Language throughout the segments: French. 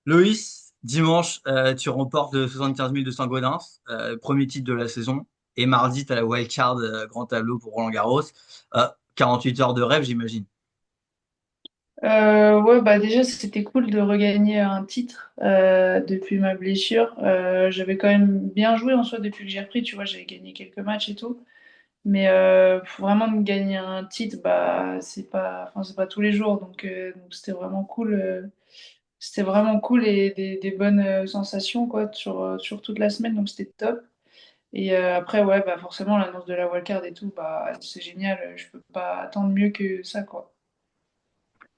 Loïs, dimanche, tu remportes le 75 000 de Saint-Gaudens, premier titre de la saison. Et mardi, tu as la wildcard grand tableau pour Roland-Garros. 48 heures de rêve, j'imagine. Ouais, bah déjà, c'était cool de regagner un titre depuis ma blessure. J'avais quand même bien joué en soi depuis que j'ai repris, tu vois, j'avais gagné quelques matchs et tout. Mais vraiment de gagner un titre, bah c'est pas tous les jours, donc c'était vraiment cool. C'était vraiment cool et des bonnes sensations quoi sur toute la semaine, donc c'était top. Et après, ouais, bah forcément l'annonce de la wildcard et tout, bah c'est génial. Je peux pas attendre mieux que ça quoi.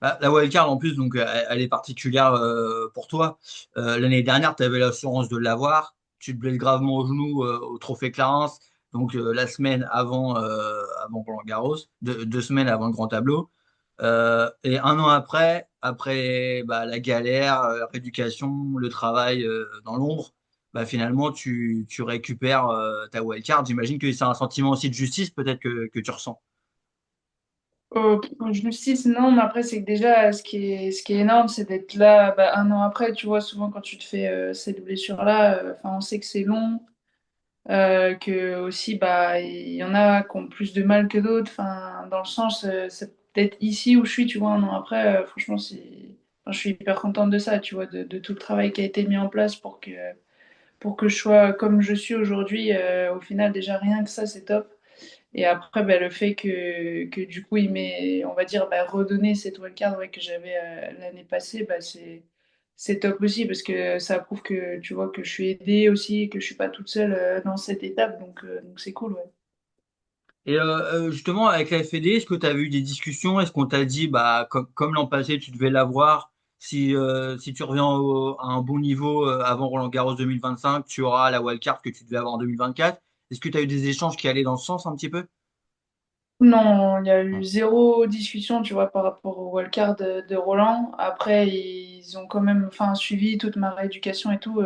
La wildcard, en plus, donc, elle est particulière pour toi. L'année dernière, tu avais l'assurance de l'avoir. Tu te blesses gravement au genou au Trophée Clarence, donc la semaine avant Roland-Garros, 2 semaines avant le grand tableau. Et un an après bah, la galère, la rééducation, le travail dans l'ombre, bah, finalement, tu récupères ta wildcard. J'imagine que c'est un sentiment aussi de justice, peut-être que tu ressens. Justice, non, mais après, c'est que déjà, ce qui est énorme, c'est d'être là bah, un an après. Tu vois, souvent, quand tu te fais cette blessure-là, enfin, on sait que c'est long, que aussi, bah, il y en a qui ont plus de mal que d'autres. Enfin, dans le sens, c'est peut-être ici où je suis, tu vois, un an après, franchement, enfin, je suis hyper contente de ça, tu vois, de tout le travail qui a été mis en place pour que je sois comme je suis aujourd'hui. Au final, déjà, rien que ça, c'est top. Et après, bah, le fait que du coup, il m'ait, on va dire, bah, redonné cette wildcard ouais, que j'avais l'année passée, bah, c'est top aussi parce que ça prouve que tu vois que je suis aidée aussi, que je suis pas toute seule dans cette étape, donc c'est cool, ouais. Et justement, avec la FED, est-ce que tu as eu des discussions? Est-ce qu'on t'a dit, bah, comme l'an passé, tu devais l'avoir, si tu reviens à un bon niveau avant Roland-Garros 2025, tu auras la wildcard que tu devais avoir en 2024? Est-ce que tu as eu des échanges qui allaient dans ce sens un petit peu? Non, il y a eu zéro discussion, tu vois, par rapport au wildcard de Roland. Après, ils ont quand même, enfin, suivi toute ma rééducation et tout,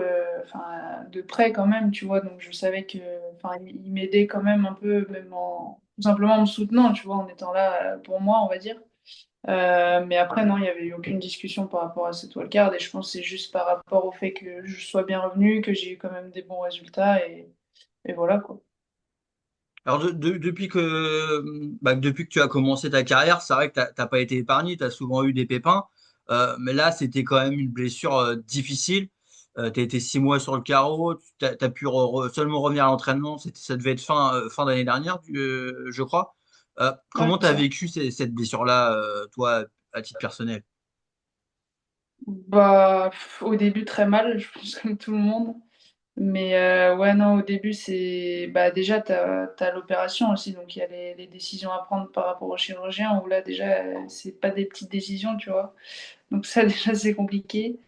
enfin, de près quand même, tu vois. Donc, je savais que, enfin, ils m'aidaient quand même un peu, même en, tout simplement en me soutenant, tu vois, en étant là pour moi, on va dire. Mais après, non, il n'y avait eu aucune discussion par rapport à cette wildcard. Et je pense que c'est juste par rapport au fait que je sois bien revenu, que j'ai eu quand même des bons résultats et voilà, quoi. Alors, depuis que tu as commencé ta carrière, c'est vrai que tu n'as pas été épargné, tu as souvent eu des pépins. Mais là, c'était quand même une blessure difficile. Tu as été 6 mois sur le carreau, tu as pu seulement revenir à l'entraînement. Ça devait être fin d'année dernière, je crois. Ouais, Comment tu c'est as ça. vécu cette blessure-là, toi, à titre personnel? Bah, au début, très mal, je pense comme tout le monde. Mais ouais, non, au début, c'est. Bah, déjà, t'as l'opération aussi, donc il y a les décisions à prendre par rapport au chirurgien, où là, déjà, c'est pas des petites décisions, tu vois. Donc, ça, déjà, c'est compliqué.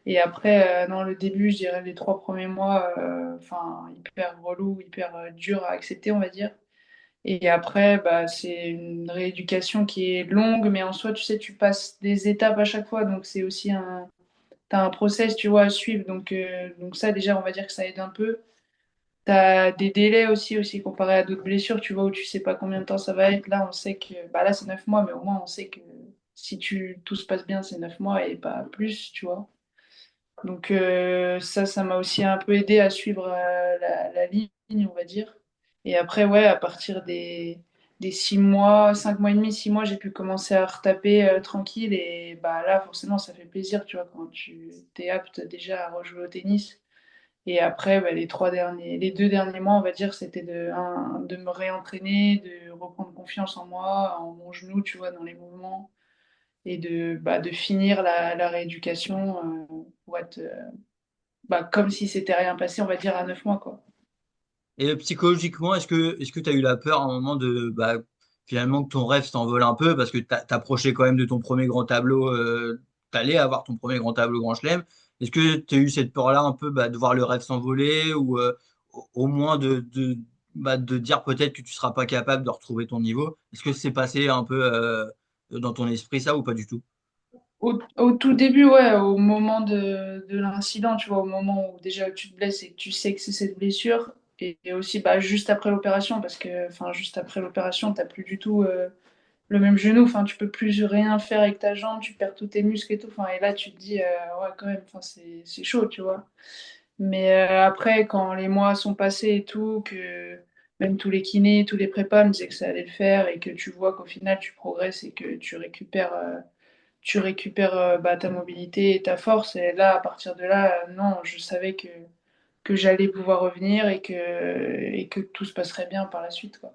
Et après, non, le début, je dirais les 3 premiers mois, enfin, hyper relou, hyper dur à accepter, on va dire. Et après, bah, c'est une rééducation qui est longue, mais en soi, tu sais, tu passes des étapes à chaque fois, donc c'est aussi t'as un process, tu vois, à suivre, donc ça, déjà, on va dire que ça aide un peu. T'as des délais aussi comparé à d'autres blessures, tu vois, où tu sais pas combien de temps ça va être. Là, on sait que, bah là, c'est 9 mois, mais au moins, on sait que si tout se passe bien, c'est 9 mois et pas plus, tu vois. Donc ça m'a aussi un peu aidé à suivre la ligne, on va dire. Et après, ouais, à partir des 6 mois, 5 mois et demi, 6 mois, j'ai pu commencer à retaper tranquille. Et bah là, forcément, ça fait plaisir, tu vois, quand tu t'es apte déjà à rejouer au tennis. Et après, bah, les 2 derniers mois, on va dire, c'était de me réentraîner, de reprendre confiance en moi, en mon genou, tu vois, dans les mouvements, et de finir la rééducation pour être bah, comme si c'était rien passé, on va dire, à 9 mois, quoi. Et psychologiquement, est-ce que tu as eu la peur à un moment finalement que ton rêve s'envole un peu parce que t'approchais quand même de ton premier grand tableau, t'allais avoir ton premier grand tableau Grand Chelem. Est-ce que tu as eu cette peur-là un peu de voir le rêve s'envoler ou au moins de dire peut-être que tu seras pas capable de retrouver ton niveau? Est-ce que c'est passé un peu dans ton esprit ça ou pas du tout? Au tout début, ouais, au moment de l'incident, tu vois, au moment où déjà tu te blesses et que tu sais que c'est cette blessure, et aussi bah, juste après l'opération, parce que enfin, juste après l'opération, t'as plus du tout le même genou. Enfin, tu peux plus rien faire avec ta jambe, tu perds tous tes muscles et tout. Enfin, et là, tu te dis, ouais, quand même, enfin, c'est chaud, tu vois. Mais après, quand les mois sont passés et tout, que même tous les kinés, tous les prépas me disaient que ça allait le faire et que tu vois qu'au final, tu progresses et que tu récupères bah, ta mobilité et ta force. Et là, à partir de là, non, je savais que j'allais pouvoir revenir et que tout se passerait bien par la suite, quoi.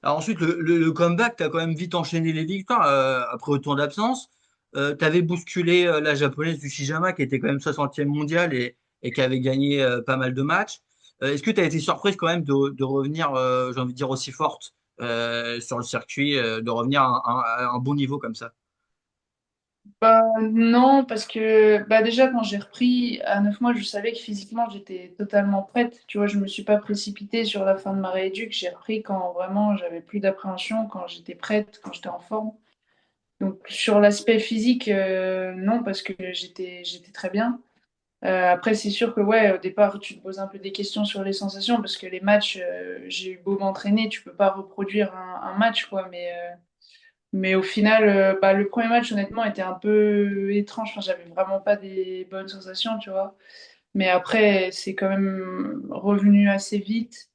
Alors ensuite, le comeback, tu as quand même vite enchaîné les victoires après autant d'absence. Tu avais bousculé la japonaise du Shijama qui était quand même 60e mondiale et qui avait gagné pas mal de matchs. Est-ce que tu as été surprise quand même de revenir, j'ai envie de dire, aussi forte sur le circuit, de revenir à un bon niveau comme ça? Bah, non, parce que bah, déjà, quand j'ai repris à 9 mois, je savais que physiquement, j'étais totalement prête. Tu vois, je me suis pas précipitée sur la fin de ma rééduque. J'ai repris quand vraiment j'avais plus d'appréhension, quand j'étais prête, quand j'étais en forme. Donc, sur l'aspect physique, non, parce que j'étais très bien. Après, c'est sûr que ouais, au départ, tu te poses un peu des questions sur les sensations parce que les matchs, j'ai eu beau m'entraîner, tu peux pas reproduire un match, quoi. Mais au final, bah, le premier match, honnêtement, était un peu étrange. Enfin, j'avais vraiment pas des bonnes sensations, tu vois. Mais après, c'est quand même revenu assez vite.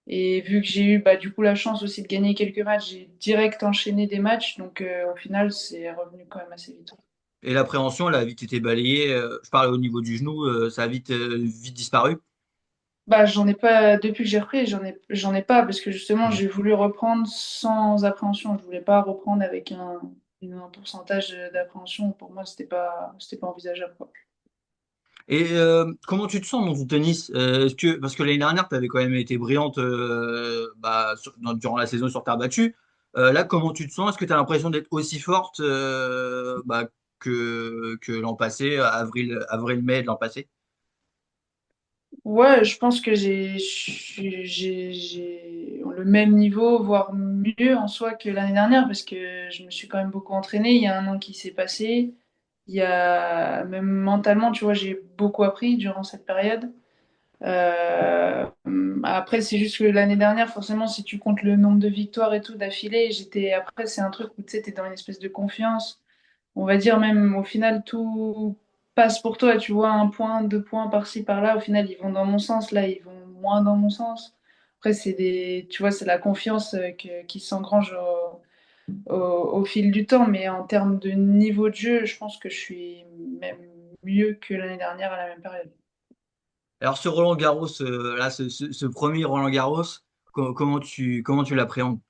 Et vu que j'ai eu bah, du coup la chance aussi de gagner quelques matchs, j'ai direct enchaîné des matchs. Donc au final, c'est revenu quand même assez vite. Et l'appréhension, elle a vite été balayée. Je parle au niveau du genou, ça a vite disparu. Bah, j'en ai pas, depuis que j'ai repris, j'en ai pas, parce que justement, Ok. j'ai voulu reprendre sans appréhension. Je voulais pas reprendre avec un pourcentage d'appréhension. Pour moi, c'était pas envisageable, quoi. Et comment tu te sens dans ton tennis? Parce que l'année dernière, tu avais quand même été brillante bah, durant la saison sur terre battue. Là, comment tu te sens? Est-ce que tu as l'impression d'être aussi forte bah, que l'an passé, avril-mai de l'an passé? Ouais, je pense que j'ai le même niveau, voire mieux en soi que l'année dernière, parce que je me suis quand même beaucoup entraînée. Il y a un an qui s'est passé. Il y a, même mentalement, tu vois, j'ai beaucoup appris durant cette période. Euh, Après, c'est juste que l'année dernière, forcément, si tu comptes le nombre de victoires et tout d'affilée, après, c'est un truc où tu sais, t'es dans une espèce de confiance. On va dire même au final, tout passe pour toi. Tu vois, un point, deux points par-ci, par-là. Au final, ils vont dans mon sens. Là, ils vont moins dans mon sens. Après, tu vois, c'est la confiance qui s'engrange au fil du temps. Mais en termes de niveau de jeu, je pense que je suis même mieux que l'année dernière à la même période. Alors, ce Roland Garros, là, ce premier Roland Garros, comment tu l'appréhendes?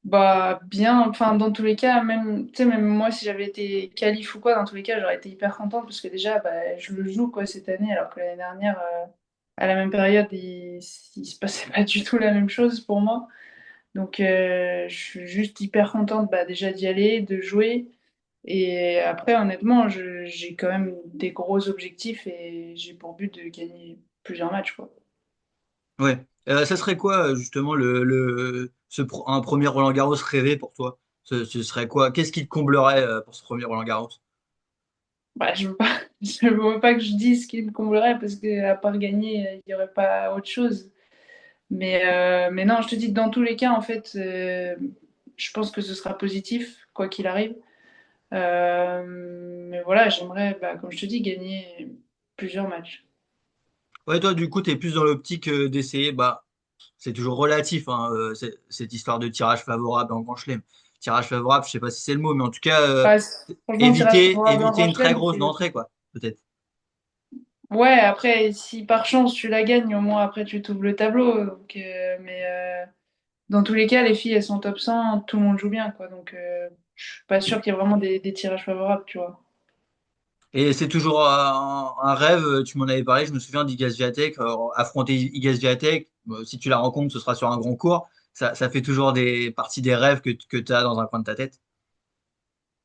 Bah bien, enfin dans tous les cas, même, tu sais, même moi si j'avais été qualif ou quoi, dans tous les cas j'aurais été hyper contente parce que déjà bah, je le joue quoi cette année alors que l'année dernière à la même période il se passait pas du tout la même chose pour moi. Donc je suis juste hyper contente bah, déjà d'y aller, de jouer et après honnêtement j'ai quand même des gros objectifs et j'ai pour but de gagner plusieurs matchs quoi. Ouais. Ça serait quoi, justement, un premier Roland Garros rêvé pour toi? Ce serait quoi? Qu'est-ce qui te comblerait pour ce premier Roland Garros? Bah, je veux pas, je veux pas que je dise ce qui me comblerait parce que à part gagner, il n'y aurait pas autre chose. Mais non, je te dis que dans tous les cas, en fait, je pense que ce sera positif, quoi qu'il arrive. Mais voilà, j'aimerais, bah, comme je te dis, gagner plusieurs matchs. Ouais, toi, du coup, tu es plus dans l'optique d'essayer, bah, c'est toujours relatif, hein, cette histoire de tirage favorable en Grand Chelem. Tirage favorable, je sais pas si c'est le mot, mais en tout cas, Bah, franchement, tirage favorable en éviter Grand une très Chelem, grosse d'entrée, quoi, peut-être. ouais, après, si par chance tu la gagnes, au moins après tu t'ouvres le tableau. Donc, mais dans tous les cas, les filles, elles sont top 100, tout le monde joue bien, quoi. Donc, je suis pas sûre qu'il y ait vraiment des tirages favorables, tu vois. Et c'est toujours un rêve, tu m'en avais parlé, je me souviens d'Iga Swiatek, affronter Iga Swiatek, si tu la rencontres, ce sera sur un grand court. Ça fait toujours parties des rêves que tu as dans un coin de ta tête.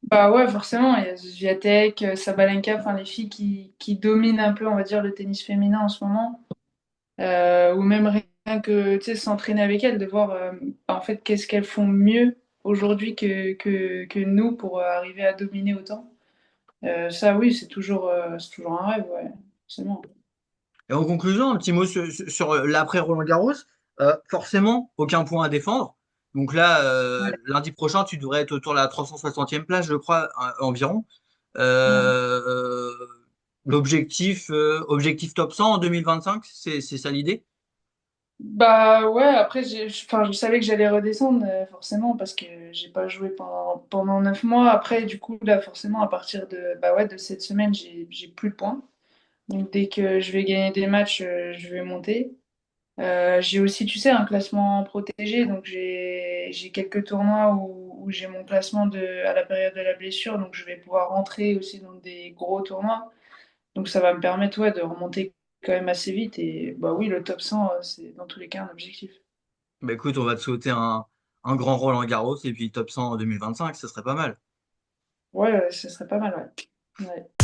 Bah ouais, forcément, il y a Swiatek, Sabalenka, enfin les filles qui dominent un peu, on va dire, le tennis féminin en ce moment. Ou même rien que, tu sais, s'entraîner avec elles, de voir en fait qu'est-ce qu'elles font mieux aujourd'hui que nous pour arriver à dominer autant. Ça, oui, c'est toujours un rêve, ouais, forcément. Et en conclusion, un petit mot sur l'après Roland Garros. Forcément, aucun point à défendre. Donc là, Ouais. lundi prochain, tu devrais être autour de la 360e place, je crois, environ. Mm. Euh, objectif top 100 en 2025, c'est ça l'idée? Bah ouais, après, enfin, je savais que j'allais redescendre, forcément, parce que j'ai pas joué pendant 9 mois. Après, du coup, là, forcément, à partir bah ouais, de cette semaine, j'ai plus de points. Donc, dès que je vais gagner des matchs, je vais monter. J'ai aussi, tu sais, un classement protégé. Donc, j'ai quelques tournois où j'ai mon classement à la période de la blessure. Donc, je vais pouvoir rentrer aussi dans des gros tournois. Donc ça va me permettre, ouais, de remonter quand même assez vite. Et bah oui, le top 100, c'est dans tous les cas un objectif. Bah écoute, on va te souhaiter un grand Roland Garros et puis top 100 en 2025, ce serait pas mal. Ouais, ce serait pas mal, ouais. Ouais.